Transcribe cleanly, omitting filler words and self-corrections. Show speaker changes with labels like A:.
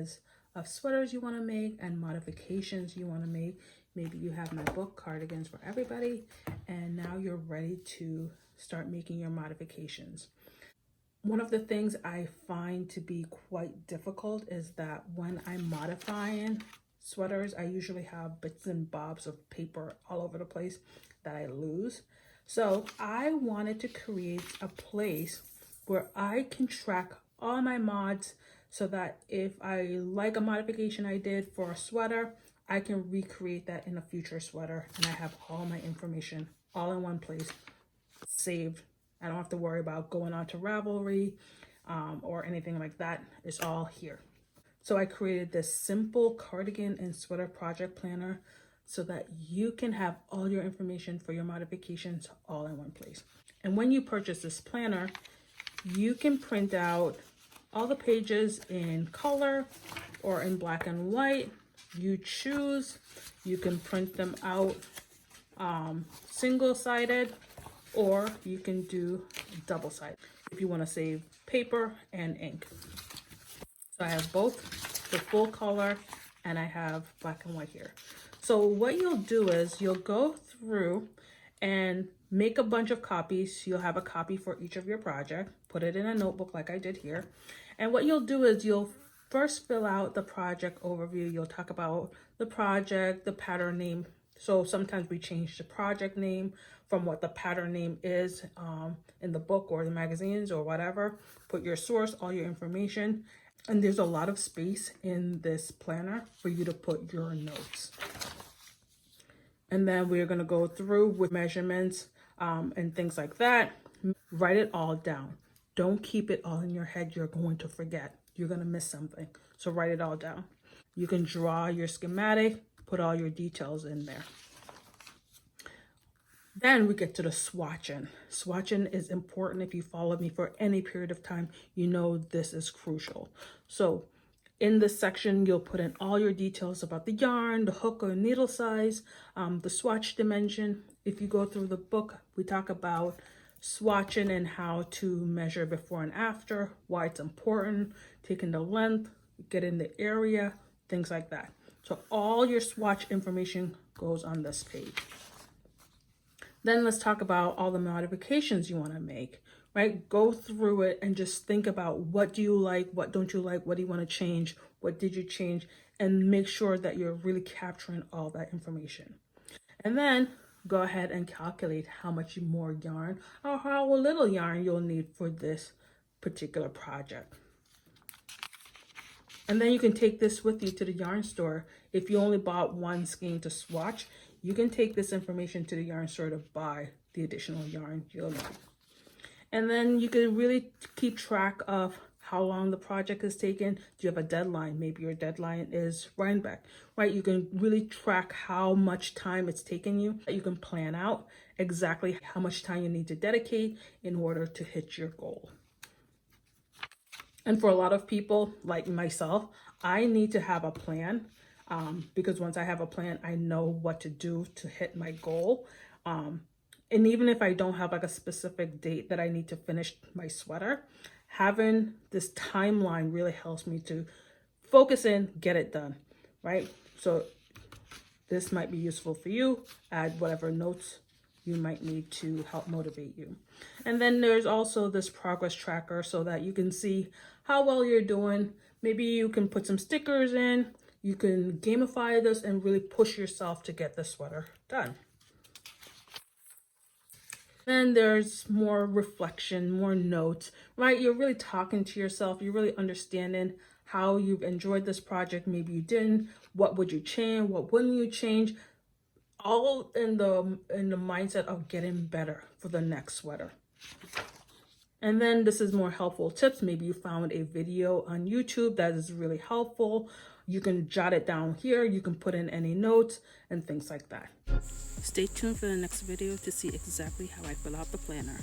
A: ideas of sweaters you want to make and modifications you want to make. Maybe you have my book, Cardigans For Everybody, and now you're ready to start making your modifications. One of the things I find to be quite difficult is that when I'm modifying sweaters, I usually have bits and bobs of paper all over the place that I lose. So I wanted to create a place where I can track all my mods so that if I like a modification I did for a sweater, I can recreate that in a future sweater, and I have all my information all in one place saved. I don't have to worry about going on to Ravelry or anything like that. It's all here. So I created this simple cardigan and sweater project planner so that you can have all your information for your modifications all in one place. And when you purchase this planner, you can print out all the pages in color or in black and white. You choose. You can print them out single-sided, or you can do double-sided if you want to save paper and ink. So I have both the full color and I have black and white here. So what you'll do is you'll go through and make a bunch of copies. You'll have a copy for each of your project, put it in a notebook like I did here. And what you'll do is you'll first fill out the project overview. You'll talk about the project, the pattern name. So sometimes we change the project name from what the pattern name is in the book or the magazines or whatever. Put your source, all your information. And there's a lot of space in this planner for you to put your notes. And then we're going to go through with measurements and things like that. Write it all down. Don't keep it all in your head. You're going to forget. You're going to miss something. So write it all down. You can draw your schematic, put all your details in there. Then we get to the swatching. Swatching is important. If you followed me for any period of time, you know this is crucial. So in this section, you'll put in all your details about the yarn, the hook or needle size, the swatch dimension. If you go through the book, we talk about swatching and how to measure before and after, why it's important, taking the length, getting the area, things like that. So all your swatch information goes on this page. Then let's talk about all the modifications you want to make, right? Go through it and just think about what do you like, what don't you like, what do you want to change, what did you change, and make sure that you're really capturing all that information. And then go ahead and calculate how much more yarn or how little yarn you'll need for this particular project. And then you can take this with you to the yarn store. If you only bought one skein to swatch, you can take this information to the yarn store to buy the additional yarn you'll need. And then you can really keep track of how long the project is taken. Do you have a deadline? Maybe your deadline is Rhinebeck, right? You can really track how much time it's taken you. You can plan out exactly how much time you need to dedicate in order to hit your goal. And for a lot of people like myself, I need to have a plan because once I have a plan, I know what to do to hit my goal. And even if I don't have like a specific date that I need to finish my sweater, having this timeline really helps me to focus in, get it done, right? So this might be useful for you. Add whatever notes you might need to help motivate you. And then there's also this progress tracker so that you can see how well you're doing. Maybe you can put some stickers in. You can gamify this and really push yourself to get the sweater done. Then there's more reflection, more notes, right? You're really talking to yourself. You're really understanding how you've enjoyed this project. Maybe you didn't. What would you change? What wouldn't you change? All in the mindset of getting better for the next sweater. And then this is more helpful tips. Maybe you found a video on YouTube that is really helpful. You can jot it down here. You can put in any notes and things like that. Stay tuned for the next video to see exactly how I fill out the planner.